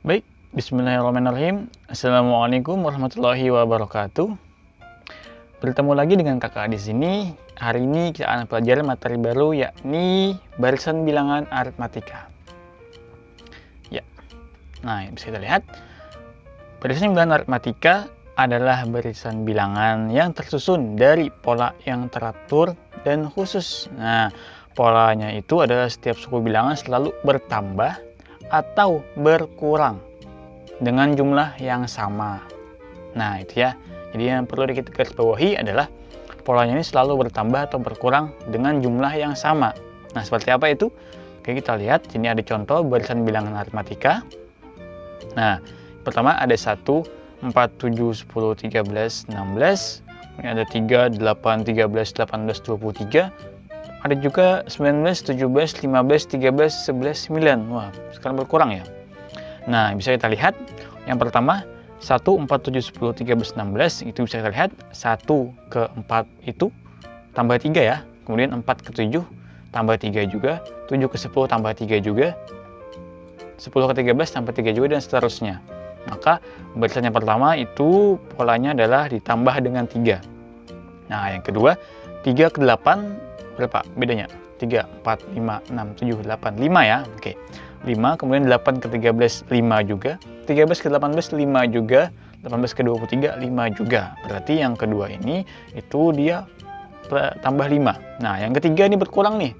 Baik, bismillahirrahmanirrahim. Assalamualaikum warahmatullahi wabarakatuh. Bertemu lagi dengan kakak di sini. Hari ini kita akan pelajari materi baru, yakni barisan bilangan aritmatika. Ya, nah bisa kita lihat, barisan bilangan aritmatika adalah barisan bilangan yang tersusun dari pola yang teratur dan khusus. Nah, polanya itu adalah setiap suku bilangan selalu bertambah atau berkurang dengan jumlah yang sama. Nah itu ya, jadi yang perlu kita garis bawahi adalah polanya ini selalu bertambah atau berkurang dengan jumlah yang sama. Nah seperti apa itu? Oke, kita lihat, ini ada contoh barisan bilangan aritmatika. Nah pertama ada 1, 4, 7, 10, 13, 16. Ini ada 3, 8, 13, 18, 23. Ada juga 19, 17, 15, 13, 11, 9. Wah, sekarang berkurang ya. Nah, bisa kita lihat yang pertama 1, 4, 7, 10, 13, 16. Itu bisa kita lihat 1 ke 4 itu tambah 3 ya. Kemudian 4 ke 7 tambah 3 juga. 7 ke 10 tambah 3 juga. 10 ke 13 tambah 3 juga, dan seterusnya. Maka barisan yang pertama itu polanya adalah ditambah dengan 3. Nah, yang kedua 3 ke 8 berapa bedanya? 3, 4, 5, 6, 7, 8, 5 ya. Oke, 5, kemudian 8 ke 13, 5 juga. 13 ke 18, 5 juga. 18 ke 23, 5 juga. Berarti yang kedua ini itu dia tambah 5. Nah, yang ketiga ini berkurang nih.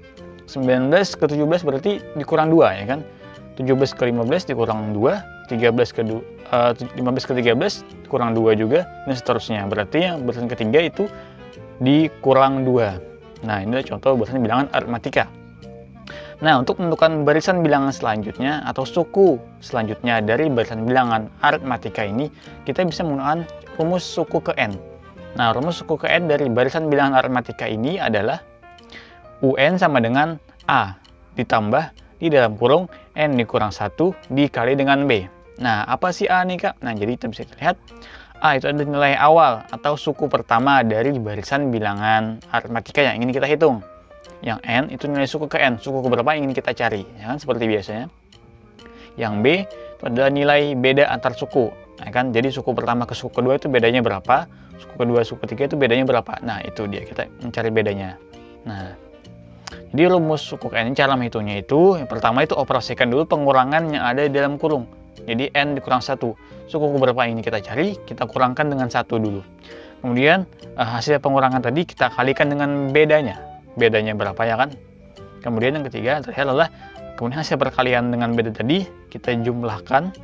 19 ke 17 berarti dikurang 2 ya kan. 17 ke 15 dikurang 2. 15 ke 13 kurang 2 juga, dan seterusnya. Berarti yang barisan ketiga itu dikurang 2. Nah, ini adalah contoh barisan bilangan aritmatika. Nah, untuk menentukan barisan bilangan selanjutnya atau suku selanjutnya dari barisan bilangan aritmatika ini, kita bisa menggunakan rumus suku ke n. Nah, rumus suku ke n dari barisan bilangan aritmatika ini adalah UN sama dengan A ditambah di dalam kurung n dikurang 1 dikali dengan B. Nah, apa sih A nih, Kak? Nah, jadi kita bisa lihat A itu adalah nilai awal atau suku pertama dari barisan bilangan aritmatika yang ingin kita hitung. Yang N itu nilai suku ke N, suku ke berapa yang ingin kita cari, ya kan, seperti biasanya. Yang B itu adalah nilai beda antar suku, ya kan. Jadi suku pertama ke suku kedua itu bedanya berapa, suku kedua suku ketiga itu bedanya berapa. Nah itu dia, kita mencari bedanya. Nah, jadi rumus suku ke N, cara menghitungnya itu yang pertama itu operasikan dulu pengurangan yang ada di dalam kurung. Jadi N dikurang 1, suku berapa ini kita cari, kita kurangkan dengan 1 dulu. Kemudian hasil pengurangan tadi kita kalikan dengan bedanya berapa ya kan. Kemudian yang ketiga terakhir adalah kemudian hasil perkalian dengan beda tadi kita jumlahkan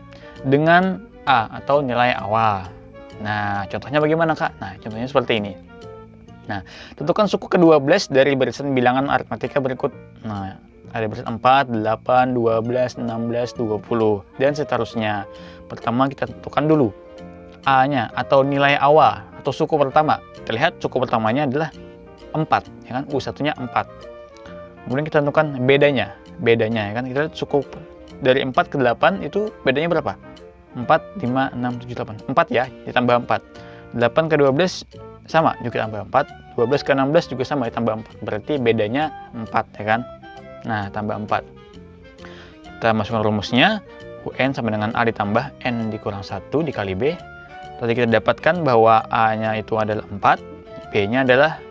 dengan A atau nilai awal. Nah contohnya bagaimana, Kak? Nah contohnya seperti ini. Nah tentukan suku ke-12 dari barisan bilangan aritmatika berikut. Nah ada barisan 4, 8, 12, 16, 20, dan seterusnya. Pertama kita tentukan dulu A-nya atau nilai awal atau suku pertama. Kita lihat suku pertamanya adalah 4, ya kan? U1-nya 4. Kemudian kita tentukan bedanya ya kan. Kita lihat suku dari 4 ke 8 itu bedanya berapa? 4, 5, 6, 7, 8. 4 ya, ditambah 4. 8 ke 12 sama, juga tambah 4. 12 ke 16 juga sama, ditambah 4. Berarti bedanya 4 ya kan. Nah, tambah 4. Kita masukkan rumusnya. UN sama dengan A ditambah N dikurang 1 dikali B. Tadi kita dapatkan bahwa A-nya itu adalah 4, B-nya adalah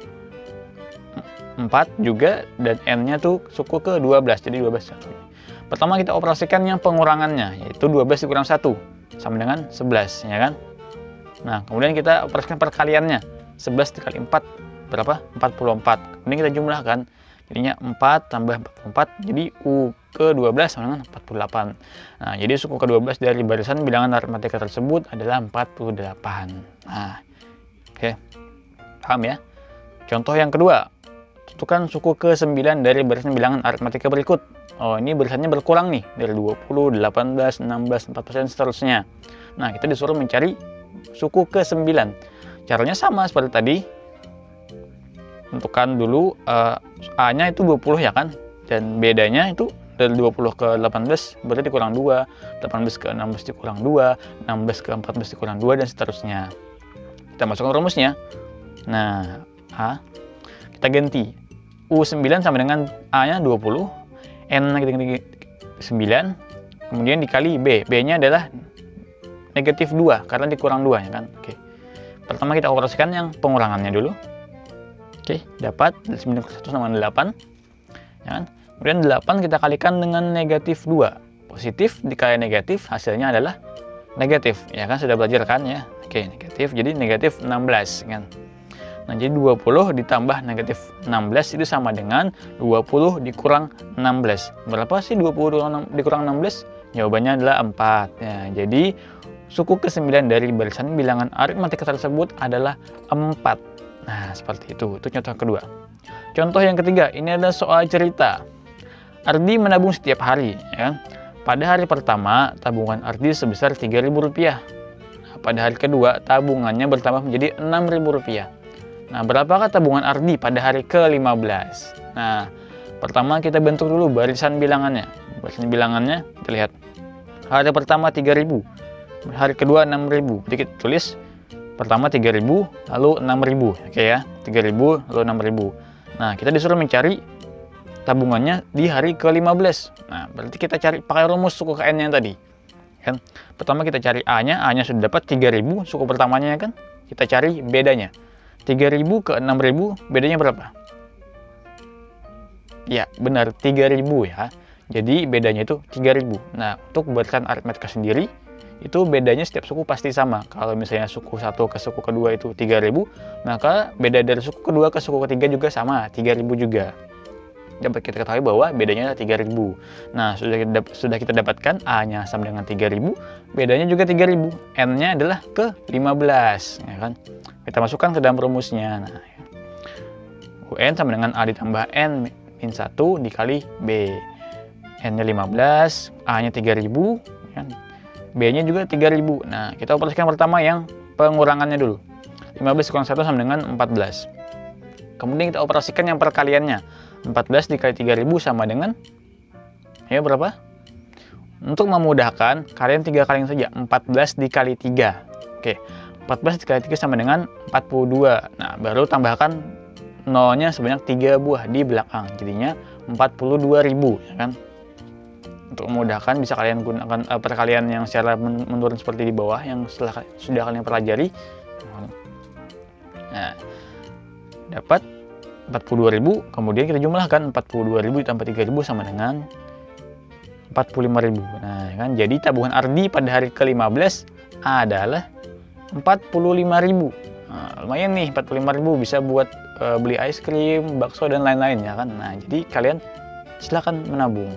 4 juga, dan N-nya tuh suku ke 12, jadi 12 satunya. Pertama kita operasikan yang pengurangannya, yaitu 12 dikurang 1, sama dengan 11, ya kan? Nah, kemudian kita operasikan perkaliannya. 11 dikali 4, berapa? 44. Kemudian kita jumlahkan. Jadinya 4 tambah 44, jadi U ke-12 sama dengan 48. Nah, jadi suku ke-12 dari barisan bilangan aritmatika tersebut adalah 48. Nah, oke. Paham ya? Contoh yang kedua, tentukan suku ke-9 dari barisan bilangan aritmatika berikut. Oh, ini barisannya berkurang nih, dari 20, 18, 16, 4%, seterusnya. Nah, kita disuruh mencari suku ke-9. Caranya sama seperti tadi. Tentukan dulu A-nya itu 20 ya kan, dan bedanya itu dari 20 ke 18 berarti dikurang 2, 18 ke 16 dikurang 2, 16 ke 14 dikurang 2, dan seterusnya. Kita masukkan rumusnya. Nah, A kita ganti U9 sama dengan A-nya 20, N kita ganti 9, kemudian dikali B. B-nya adalah negatif 2 karena dikurang 2 ya kan. Oke. Pertama kita operasikan yang pengurangannya dulu. Oke, dapat 9 1 sama 8. Ya kan? Kemudian 8 kita kalikan dengan negatif 2. Positif dikali negatif hasilnya adalah negatif. Ya kan, sudah belajar kan ya. Oke, negatif. Jadi negatif 16 kan. Nah, jadi 20 ditambah negatif 16 itu sama dengan 20 dikurang 16. Berapa sih 20 dikurang 16? Jawabannya adalah 4. Ya, jadi suku ke-9 dari barisan bilangan aritmatika tersebut adalah 4. Nah, seperti itu. Itu contoh kedua. Contoh yang ketiga, ini adalah soal cerita. Ardi menabung setiap hari. Ya. Pada hari pertama, tabungan Ardi sebesar Rp3.000. Nah, pada hari kedua, tabungannya bertambah menjadi Rp6.000. Nah, berapakah tabungan Ardi pada hari ke-15? Nah, pertama kita bentuk dulu barisan bilangannya. Barisan bilangannya, kita lihat. Hari pertama 3.000, hari kedua 6.000. Jadi kita tulis pertama 3.000, lalu 6.000. Oke ya, 3.000, lalu 6.000. Nah, kita disuruh mencari tabungannya di hari ke-15. Nah, berarti kita cari pakai rumus suku ke N yang tadi. Kan? Pertama kita cari A-nya, A-nya sudah dapat 3.000, suku pertamanya kan. Kita cari bedanya. 3.000 ke 6.000 bedanya berapa? Ya, benar 3.000 ya. Jadi bedanya itu 3.000. Nah, untuk barisan aritmatika sendiri itu bedanya setiap suku pasti sama. Kalau misalnya suku 1 ke suku kedua itu 3.000, maka beda dari suku kedua ke suku ketiga juga sama, 3.000 juga. Dapat kita ketahui bahwa bedanya adalah 3.000. Nah, sudah kita dapatkan A-nya sama dengan 3.000, bedanya juga 3.000. N-nya adalah ke 15, ya kan? Kita masukkan ke dalam rumusnya. Nah, UN sama dengan A ditambah N min 1 dikali B. N-nya 15, A-nya 3.000, ya. B-nya juga 3.000. Nah, kita operasikan pertama yang pengurangannya dulu. 15 kurang 1 sama dengan 14. Kemudian kita operasikan yang perkaliannya. 14 dikali 3.000 sama dengan, ya berapa? Untuk memudahkan, kalian 3 kali saja. 14 dikali 3. Oke, 14 dikali 3 sama dengan 42. Nah, baru tambahkan nolnya sebanyak 3 buah di belakang. Jadinya 42.000, ya kan? Untuk memudahkan bisa kalian gunakan perkalian yang secara menurun seperti di bawah yang sudah kalian pelajari. Nah, dapat 42.000, kemudian kita jumlahkan 42.000 ditambah 3.000 sama dengan 45.000. Nah, kan jadi tabungan Ardi pada hari ke-15 adalah 45.000. Nah, lumayan nih, 45.000 bisa buat beli es krim, bakso dan lain-lain ya kan. Nah, jadi kalian silakan menabung.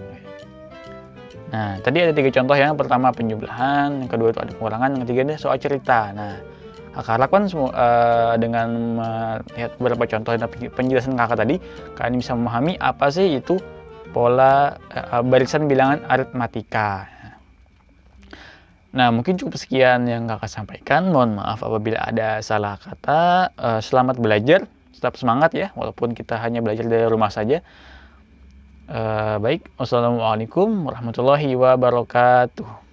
Nah, tadi ada 3 contoh ya. Yang pertama penjumlahan, yang kedua itu ada pengurangan, yang ketiga ada soal cerita. Nah, kakak harapkan dengan melihat beberapa contoh dan penjelasan kakak tadi, kalian bisa memahami apa sih itu pola barisan bilangan aritmatika. Nah, mungkin cukup sekian yang kakak sampaikan. Mohon maaf apabila ada salah kata. Selamat belajar, tetap semangat ya, walaupun kita hanya belajar dari rumah saja. Baik, wassalamualaikum warahmatullahi wabarakatuh.